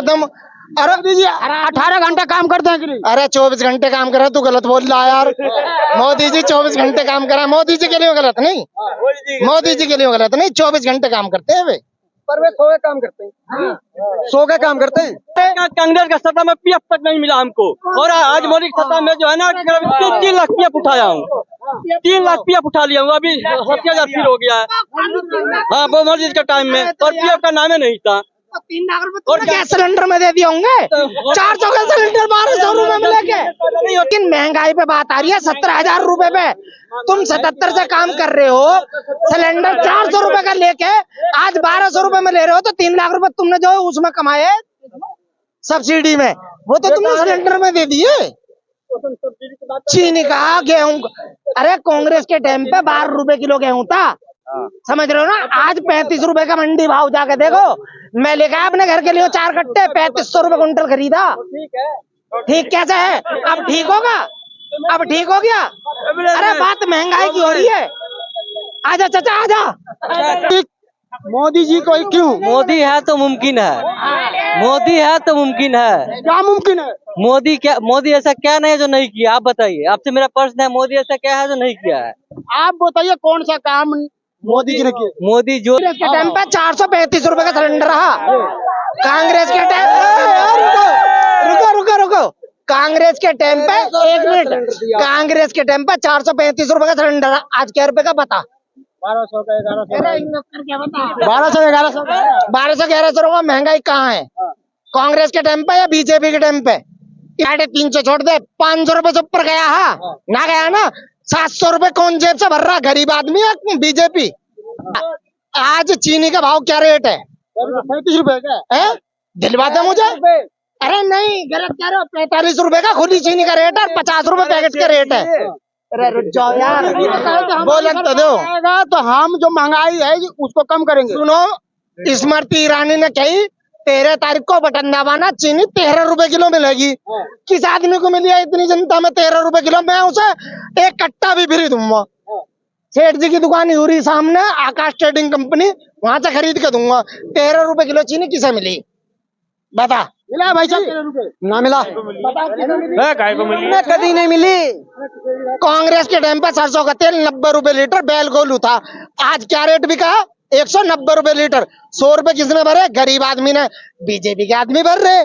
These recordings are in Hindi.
एकदम। अरे दीजिए 18 घंटे काम करते हैं कि नहीं? अरे 24 घंटे काम कर रहा है, तू गलत बोल रहा है यार। मोदी जी 24 घंटे काम कर रहा है, मोदी जी के लिए गलत नहीं, मोदी जी के लिए गलत नहीं, 24 घंटे काम करते हैं वे। पर वे 100 काम करते हैं, 100 के काम करते हैं। कांग्रेस का सत्ता में पीएफ तक नहीं मिला हमको, और आज मोदी की सत्ता में जो है ना 3 लाख पीएफ उठाया हूँ, 3 लाख पीएफ उठा लिया हूँ। अभी 80,000 फिर हो गया है। हाँ, वो मोदी के टाइम में, और पीएफ का नाम ही नहीं था। 3 लाख रुपए और गैस सिलेंडर में दे दिए होंगे, 400 का सिलेंडर 1200 रुपए में लेके। लेकिन महंगाई पे बात आ रही है, 17,000 रुपए पे तुम 77 से काम कर रहे हो, सिलेंडर 400 रुपए का लेके आज 1200 रुपए में ले रहे हो, तो 3 लाख रुपए तुमने जो उसमें कमाए सब्सिडी में, वो तो तुमने सिलेंडर में दे दिए। चीनी का गेहूं, अरे कांग्रेस के टाइम पे 12 रुपए किलो गेहूं था, समझ रहे हो ना। आज 35 रुपए का मंडी भाव जाके देखो। मैं लेकर अपने घर के लिए 4 कट्टे 3500 रुपए कुंटल खरीदा। ठीक कैसे है? अब ठीक होगा, अब ठीक हो गया। अरे बात महंगाई की हो रही है। आजा चाचा आजा। मोदी जी को क्यों? मोदी है तो मुमकिन है, मोदी है तो मुमकिन है। क्या मुमकिन है? मोदी ऐसा क्या नहीं है जो नहीं किया? आप बताइए, आपसे मेरा प्रश्न है, मोदी ऐसा क्या है जो नहीं किया है? आप बताइए कौन सा काम मोदी जी ने किया? मोदी जो कांग्रेस के टाइम पे 435 रुपए का सिलेंडर रहा। कांग्रेस के टाइम, रुको रुको रुको, कांग्रेस के टाइम पे 1 मिनट, कांग्रेस के टाइम पे 435 रुपए का सिलेंडर, आज क्या रुपए का पता? 1200 का 1100 1200 रुपए। महंगाई कहाँ है? कांग्रेस के टाइम पे या बीजेपी के टाइम पे? 350 छोड़ दे, 500 रुपए से ऊपर गया है ना, गया ना। 700 रुपए कौन जेब से भर रहा? गरीब आदमी या बीजेपी? आज चीनी का भाव क्या रेट है? 35 रुपए का दिलवा दे मुझे। अरे नहीं, गलत कह रहे हो। 45 रुपए का खुली चीनी का रेट है, 50 रुपए पैकेट का रेट है। अरे रुक जाओ यार, बोलन तो दो। तो हम जो महंगाई है उसको कम करेंगे। सुनो, स्मृति ईरानी ने कही 13 तारीख को बटन दबाना, चीनी 13 रुपए किलो मिलेगी। किस आदमी को मिली है इतनी जनता में 13 रुपए किलो? मैं उसे 1 कट्टा भी फ्री दूंगा। सेठ जी की दुकान यूरी सामने, आकाश ट्रेडिंग कंपनी, वहां से खरीद के दूंगा। 13 रुपए किलो चीनी किसे मिली बता? मिला भाई साहब? ना मिला, कभी नहीं मिली। कांग्रेस के टाइम पे सरसों का तेल 90 रुपए लीटर बैल गोलू था, आज क्या रेट बिका? 190 रुपए लीटर। 100 रुपए किसने भरे? गरीब आदमी ने। बीजेपी के आदमी भर रहे।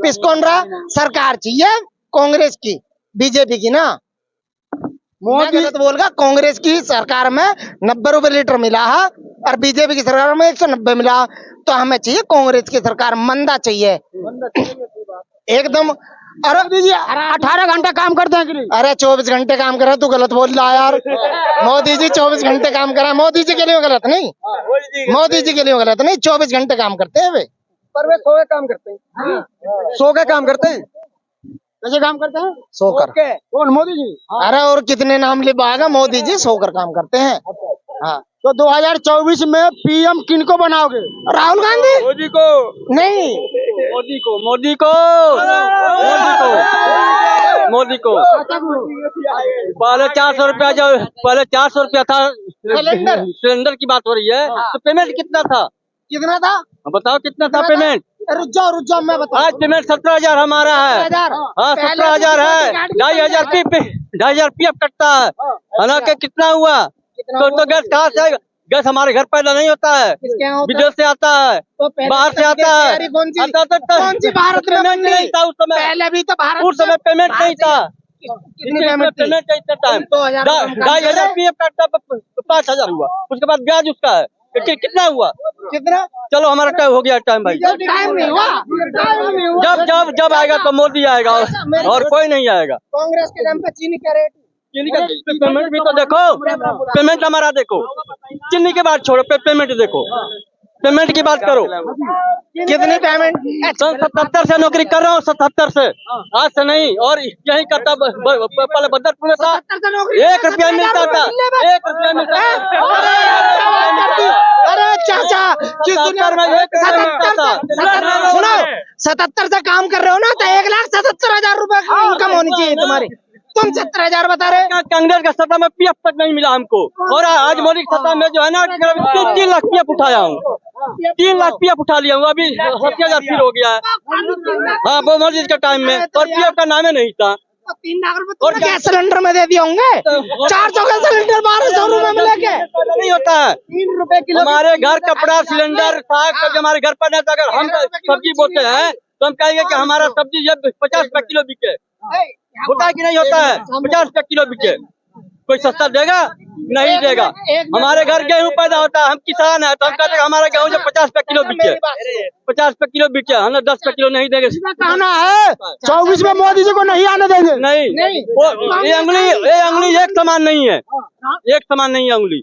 पिस कौन रहा? सरकार चाहिए कांग्रेस की, बीजेपी की ना। मोदी गलत बोल गया। कांग्रेस की सरकार में 90 रुपए लीटर मिला है और बीजेपी की सरकार में 190 मिला। तो हमें चाहिए कांग्रेस की सरकार, मंदा चाहिए एकदम। अरे दीजिए 18 घंटे काम करते हैं कि नहीं? अरे 24 घंटे काम कर रहा है, तू गलत बोल रहा है यार। मोदी जी 24 घंटे काम कर रहा है, मोदी जी के लिए गलत नहीं, मोदी जी के लिए गलत नहीं, 24 घंटे काम करते हैं वे। पर वे 100 के काम करते हैं, 100 के काम करते हैं। कैसे काम करते हैं? 100 कर। कौन? मोदी जी? अरे और कितने नाम लिखवाएगा? मोदी जी 100 कर काम करते हैं। हाँ, तो 2024 में पीएम किनको बनाओगे? राहुल गांधी? मोदी को नहीं, मोदी को मोदी को मोदी को पहले 400 रुपया, जो पहले 400 रुपया था सिलेंडर की बात हो रही है, तो पेमेंट कितना था? कितना था? बताओ कितना था पेमेंट? रुक जाओ मैं बता। आज पेमेंट 17,000 हमारा है। हाँ, 17,000 है। 2,500 पीएफ कटता है ना। कितना हुआ? तो गैस कहाँ से आएगा? गैस हमारे घर पैदा नहीं होता है, विदेश से आता है, बाहर से आता है। कौन सी भारत में पेमेंट नहीं था उस समय, पहले भी तो भारत उस समय पेमेंट नहीं था। कितनी पेमेंट थी? पेमेंट इतना टाइम 2,500 पीएफ काटता, 5,000 हुआ। उसके बाद ब्याज उसका है। कितना हुआ? कितना? चलो हमारा टाइम हो गया, टाइम भाई। टाइम नहीं हुआ। जब आएगा तो मोदी आएगा, और कोई नहीं आएगा। कांग्रेस के नाम पे चीनी का रेट, चीनी का पेमेंट भी तो देखो, पेमेंट हमारा देखो। चीनी के बाद छोड़ो, पेमेंट देखो, पेमेंट की बात करो। कितनी पेमेंट? 77 से नौकरी कर रहा हूँ, 77 से, आज से नहीं। और यही करता, पहले बदरपुर में था, 1 रुपया मिलता था, 1 रुपया मिलता था। अरे चाचा, किस दुनिया में 77 से काम कर रहे हो ना, तो 1,77,000 रुपए की इनकम होनी चाहिए तुम्हारी। तुम 70,000 बता रहे हो। कांग्रेस का सत्ता में पीएफ तक नहीं मिला हमको, और आज मोदी की सत्ता में जो है ना 3 लाख पीएफ उठाया हूँ, 3 लाख पीएफ उठा लिया हूँ, अभी 70,000 फिर हो गया है। हाँ, वो मोदी जी के टाइम में, और पीएफ का नाम ही नहीं था। 3 लाख रुपए और गैस सिलेंडर में दे दिए होंगे। 400 का सिलेंडर 1200 रुपए में लेके नहीं होता है। 3 रुपए किलो। हमारे घर कपड़ा, सिलेंडर, साग सब्जी हमारे घर पर नहीं था। अगर हम सब्जी बोते हैं तो हम कहेंगे कि हमारा सब्जी जब 50 रुपए किलो बिके, होता है कि नहीं होता है? 50 रुपए किलो बिके, कोई सस्ता देगा? नहीं देगा। हमारे घर गेहूं पैदा होता है, हम किसान है, तो हम कहते हैं हमारा गेहूं जो 50 रुपए किलो बिके, 50 रुपए किलो बिके, हम 10 रुपए किलो नहीं देंगे। कहना है 24 में मोदी जी को नहीं आने देंगे। नहीं, ये अंगुली एक समान नहीं है, एक समान नहीं है अंगुली,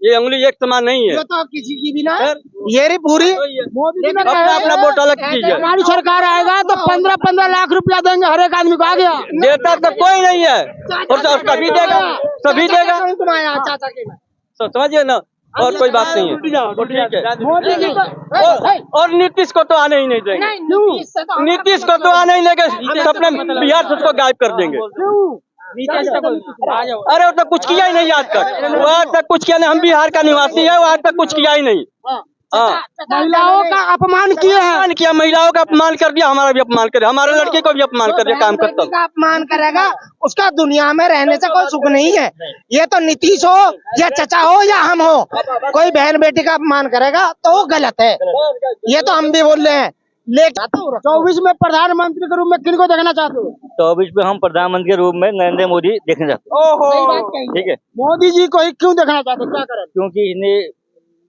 ये अंगुली एक समान नहीं है। तो किसी की भी ना ये रही पूरी मोदी जी ने अपना अपना वोट अलग कीजिए। हमारी सरकार आएगा तो 15-15 लाख रुपया देंगे हर एक आदमी को। आ गया देता तो कोई नहीं है, और सभी देगा, सभी देगा, तुम्हारा चाचा के में। तो समझिए ना, और कोई बात नहीं है, तो ठीक है। मोदी जी और नीतीश को तो आने ही नहीं देंगे, नीतीश को तो आने ही नहीं, अपने बिहार से उसको गायब कर देंगे। अरे वो तो कुछ किया ही नहीं आज तक, वो आज तक कुछ किया नहीं। हम बिहार का निवासी है, वो आज तक कुछ किया ही नहीं। हाँ, महिलाओं का अपमान किए हैं। अपमान किया, महिलाओं का अपमान कर दिया, हमारा भी अपमान कर दिया, हमारे लड़के को भी अपमान कर दिया। काम करता का अपमान करेगा उसका दुनिया में रहने से कोई सुख नहीं है। ये तो नीतीश हो या चचा हो या हम हो, कोई बहन बेटी का अपमान करेगा तो वो गलत है। ये तो हम भी बोल रहे हैं। लेकिन 24 में प्रधानमंत्री के रूप में किनको देखना चाहते हो? 24 में हम प्रधानमंत्री के रूप में नरेंद्र मोदी देखने जाते हैं। ठीक है, मोदी जी को ही क्यों देखना चाहते हो? क्या करें? क्योंकि इन्हें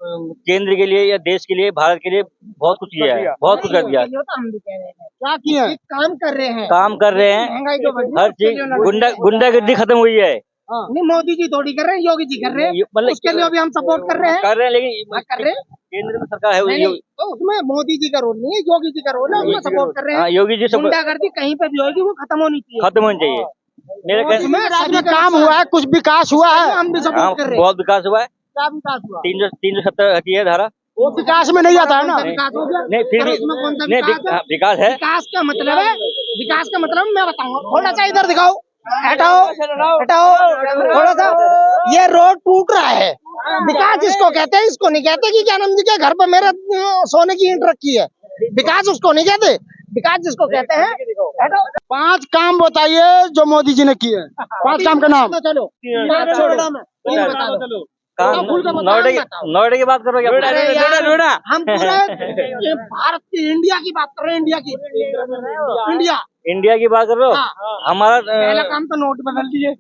केंद्र के लिए या देश के लिए, भारत के लिए बहुत कुछ किया है, बहुत कुछ कर दिया। हम भी कह रहे हैं क्या किए हैं? काम कर रहे हैं, काम कर रहे हैं, महंगाई जो बढ़ी है, हर उसके चीज, लिए उन्होंने- गुंडागर्दी खत्म हुई है। नहीं, मोदी जी थोड़ी कर रहे हैं, योगी जी कर रहे हैं, मतलब उसके लिए भी हम सपोर्ट कर रहे हैं। कर रहे हैं, लेकिन कर रहे हैं। केंद्र में सरकार है, नहीं, तो उसमें मोदी जी का रोल नहीं है, योगी जी का रोल है, उसमें सपोर्ट कर रहे हाँ, हैं। योगी जी सब गुंडागर्दी कहीं पे भी होगी वो खत्म होनी चाहिए। खत्म होनी चाहिए। मेरे उसमें राज्य में काम हुआ है, कुछ विकास हुआ है। हम भी हाँ, सपोर्ट कर रहे हैं। बहुत विकास हुआ है। क्या विकास हुआ? 370 हटी है धारा। वो विकास में नहीं आता है ना। कौन सा विकास हो गया? नहीं, फिर अरे भी उसमें कौन सा नहीं, विकास है? विकास है। विकास का मतलब है, विकास का मतलब मैं बताऊंगा, थोड़ा सा इधर दिखाओ, हटाओ हटाओ थोड़ा सा। ये रोड टूट रहा है, विकास इसको कहते हैं, इसको नहीं कहते कि क्या नाम जी के घर पे मेरे सोने की ईंट रखी है। विकास उसको नहीं कहते, विकास जिसको कहते हैं। हटाओ। 5 काम बताइए जो मोदी जी ने किए हैं। 5 काम का नाम। तो चलो बात छोड़ो, मैं तीन बता दो। काम फुल का बताओ, नोएडा बताओ। नोएडा की बात करो क्या? अरे यार, हम पूरे ये भारत की, इंडिया की बात कर रहे हैं, इंडिया की, इंडिया। इंडिया की बात कर रहे हो? हाँ। हमारा पहला काम तो नोट बदल दिए।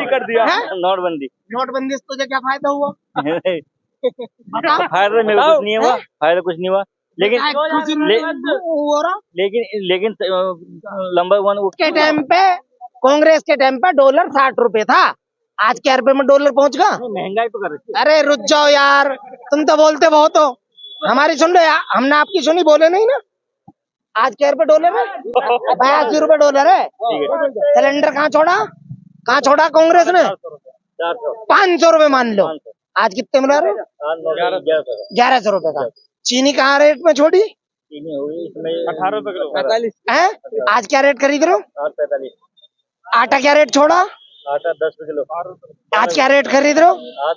कर दिया हैं? नोटबंदी। नोटबंदी से तुझे क्या फायदा हुआ? बता। फायदा मेरे को कुछ नहीं हुआ, फायदा कुछ नहीं हुआ, लेकिन कुछ नहीं हो रहा। लेकिन नंबर 1 के टाइम पे, कांग्रेस के टाइम पे डॉलर 60 रुपए था, आज क्या रुपए में डॉलर पहुंच गया? महंगाई तो कर रखी है। अरे रुक जाओ यार, तुम तो बोलते बहुत हो, हमारी सुन लो यार, हमने आपकी सुनी, बोले नहीं ना। आज क्या रुपए डॉलर है? 82 रुपए डॉलर है। सिलेंडर कहाँ छोड़ा कांग्रेस ने? 500 रुपए मान लो, आज कितने मिला रहे? 1100 रुपए का। चीनी कहाँ रेट में छोड़ी? 18 रुपए किलो है? आज क्या रेट खरीद रहे हो? 45। आटा क्या रेट छोड़ा? आटा 10 रुपए किलो। आज क्या रेट खरीद रहे हो? आज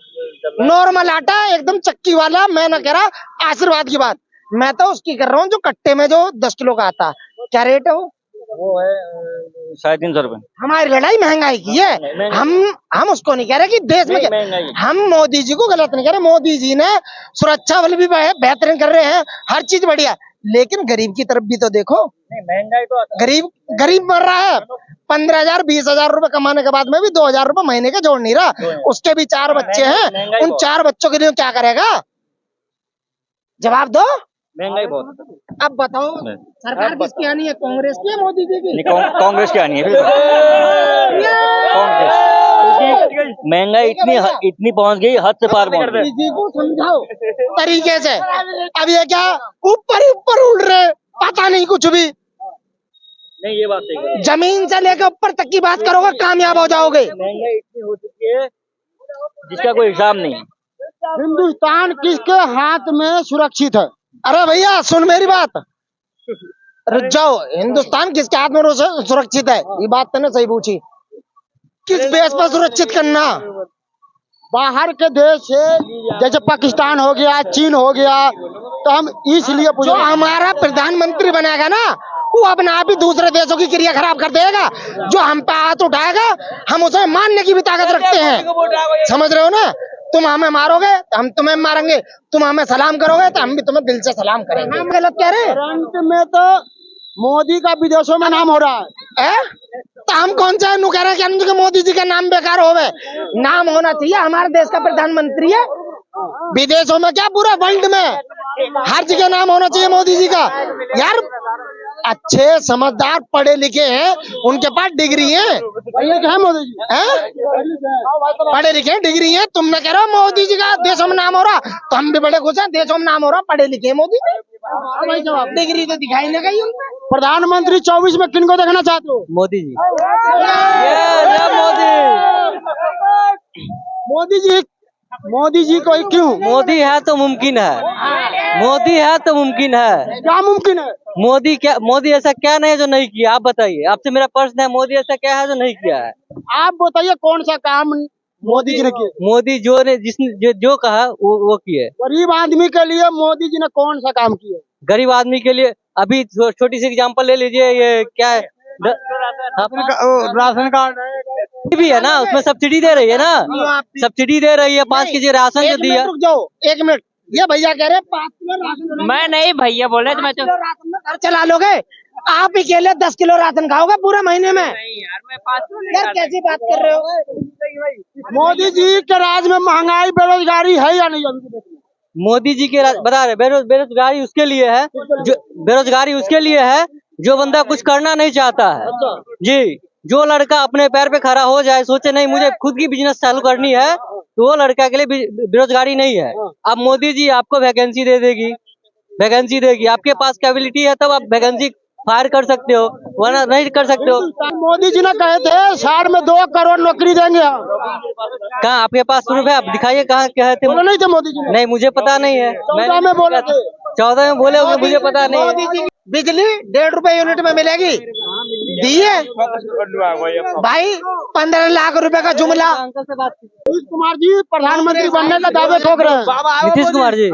नॉर्मल आटा, एकदम चक्की वाला। मैं ना कह रहा आशीर्वाद की बात, मैं तो उसकी कर रहा हूँ जो कट्टे में जो 10 किलो का आता। क्या रेट है वो है 350 रुपए। हमारी लड़ाई महंगाई की है। हम उसको नहीं कह रहे कि देश में महंगाई। हम मोदी जी को गलत नहीं कह रहे। मोदी जी ने सुरक्षा बल भी बेहतरीन कर रहे हैं, हर चीज बढ़िया, लेकिन गरीब की तरफ भी तो देखो। महंगाई तो गरीब मर रहा है। 15,000 20,000 रुपए कमाने के बाद में भी 2,000 रुपए महीने के जोड़ नहीं रहा। उसके भी 4 बच्चे हैं, उन 4 बच्चों के लिए क्या करेगा? जवाब दो। महंगाई बहुत। अब बताओ, सरकार किसकी आनी है, कांग्रेस की या मोदी जी की? कांग्रेस की आनी है। कांग्रेस। महंगाई इतनी पहुंच गई, हद से पार पहुंच गई। जी को समझाओ तरीके से। अब ये क्या ऊपर उड़ रहे, पता नहीं कुछ भी। नहीं, ये बात सही है। जमीन से लेकर ऊपर तक की बात करोगे, कामयाब हो जाओगे। महंगाई इतनी हो चुकी है जिसका कोई हिसाब नहीं। हिंदुस्तान किसके हाथ में सुरक्षित है? अरे भैया सुन मेरी बात, रुक जाओ, हिंदुस्तान किसके हाथ में सुरक्षित है? ये बात तूने सही पूछी। किस बेस पर सुरक्षित करना? बाहर के देश से जैसे पाकिस्तान हो गया, चीन हो गया, तो हम इसलिए जो हमारा प्रधानमंत्री बनेगा ना, वो अपने आप ही दूसरे देशों की क्रिया खराब कर देगा। जो हम पे हाथ उठाएगा, हम उसे मारने की भी ताकत रखते हैं। समझ रहे हो ना? तुम हमें मारोगे तो हम तुम्हें मारेंगे, तुम हमें सलाम करोगे तो हम भी तुम्हें दिल से सलाम करेंगे। हम गलत कह रहे हैं? करंट में तो मोदी का विदेशों में नाम हो रहा है। तो हम कौन सा कह रहे हैं कि मोदी जी का नाम बेकार होवे? नाम होना चाहिए, हमारे देश का प्रधानमंत्री है। विदेशों में क्या, पूरे वर्ल्ड में हर जगह नाम होना चाहिए मोदी जी का। यार अच्छे समझदार पढ़े लिखे हैं, उनके पास डिग्री है। है मोदी जी पढ़े लिखे डिग्री है। तुमने कह रहे हो मोदी जी का देशों में नाम हो रहा, तो हम भी बड़े खुश हैं, देशों में नाम हो रहा, पढ़े लिखे मोदी। डिग्री तो दिखाई नहीं गई उनमें। प्रधानमंत्री 24 में किनको देखना चाहते हो? मोदी जी। मोदी जी को क्यों? मोदी है तो मुमकिन है, मोदी है तो मुमकिन है। क्या मुमकिन है? मोदी ऐसा क्या नहीं है जो नहीं किया? आप बताइए, आपसे मेरा प्रश्न है, मोदी ऐसा क्या है जो नहीं किया है? आप बताइए कौन सा काम मोदी जी ने किया? मोदी जिसने जो कहा वो किए। गरीब आदमी के लिए मोदी जी ने कौन सा काम किया? गरीब आदमी के लिए अभी छोटी सी एग्जांपल ले लीजिए, ये क्या है, राशन कार्ड भी है ना, उसमें सब्सिडी दे रही है ना, सब्सिडी दे रही है, 5 केजी राशन जो दिया। रुक जाओ 1 मिनट, ये भैया कह रहे 5 किलो राशन। मैं नहीं भैया बोल रहे, तो राशन में घर चला लोगे? आप ही अकेले 10 किलो राशन खाओगे पूरे महीने में? यार मैं 5 यार कैसी बात कर रहे हो? मोदी जी के राज में महंगाई बेरोजगारी है या नहीं? मोदी जी के बता रहे, बेरोजगारी उसके लिए है जो बेरोजगारी उसके लिए है जो बंदा कुछ करना नहीं चाहता है जी। जो लड़का अपने पैर पे खड़ा हो जाए, सोचे नहीं मुझे खुद की बिजनेस चालू करनी है, तो वो लड़का के लिए बेरोजगारी नहीं है। अब मोदी जी आपको वैकेंसी देगी, आपके पास कैपेबिलिटी है तब आप वैकेंसी फायर कर सकते हो, वरना नहीं कर सकते हो। मोदी जी ने कहे थे साल में 2 करोड़ नौकरी देंगे। कहाँ आपके पास प्रूफ है? आप दिखाइए, कहाँ कहे थे? बोले नहीं थे मोदी जी? नहीं, मुझे पता नहीं है। 14 में बोले थे। 14 में बोले होंगे, मुझे पता नहीं है। बिजली 1.5 रुपए यूनिट में मिलेगी, दिए भाई 15 लाख रुपए का जुमला। नीतीश कुमार जी प्रधानमंत्री बनने का दावे ठोक रहे हैं। नीतीश कुमार जी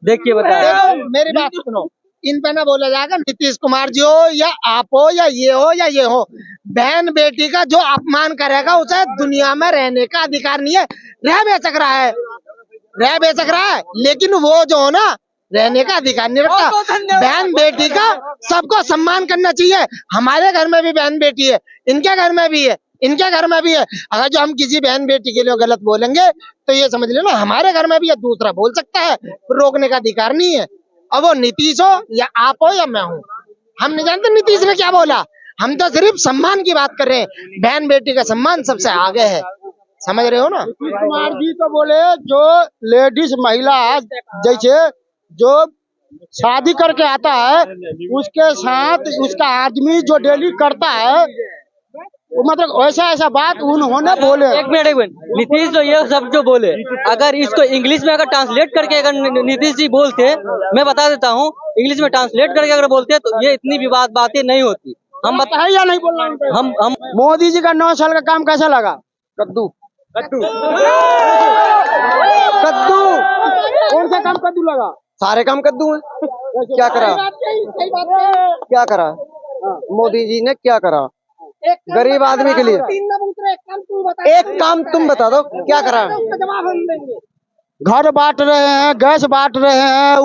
देखिए बताए, मेरी बात सुनो, इन पे ना बोला जाएगा नीतीश कुमार जी हो या आप हो या ये हो। बहन बेटी का जो अपमान करेगा उसे दुनिया में रहने का अधिकार नहीं है। रह बेचक रहा है, लेकिन वो जो हो ना, रहने का अधिकार नहीं रखता। बहन बेटी का सबको सम्मान करना चाहिए। हमारे घर में भी बहन बेटी है, इनके घर में भी है, इनके घर में भी है। अगर जो हम किसी बहन बेटी के लिए गलत बोलेंगे तो ये समझ लेना हमारे घर में भी है, दूसरा बोल सकता है, रोकने का अधिकार नहीं है। अब वो नीतीश हो या आप हो या मैं हूँ, हम नहीं जानते नीतीश ने क्या बोला। हम तो सिर्फ सम्मान की बात कर रहे हैं। बहन बेटी का सम्मान सबसे आगे है, समझ रहे हो ना? नीतीश कुमार जी तो बोले जो लेडीज महिला जैसे जो शादी करके आता है उसके साथ उसका आदमी जो डेली करता है, वो मतलब ऐसा बात उन्होंने बोले। एक मिनट, नीतीश जो ये सब जो बोले, अगर इसको इंग्लिश में अगर ट्रांसलेट करके अगर नीतीश जी बोलते, मैं बता देता हूँ, इंग्लिश में ट्रांसलेट करके अगर बोलते तो ये इतनी विवाद बातें नहीं होती। हम बताए या नहीं बोलना? हम मोदी जी का 9 साल का काम कैसा लगा? कद्दू कौन सा काम कद्दू लगा? सारे काम कद्दू है। क्या करा मोदी जी ने? क्या करा गरीब आदमी के लिए? एक काम तुम बता दो, क्या करा? घर बांट रहे हैं, गैस बांट रहे हैं,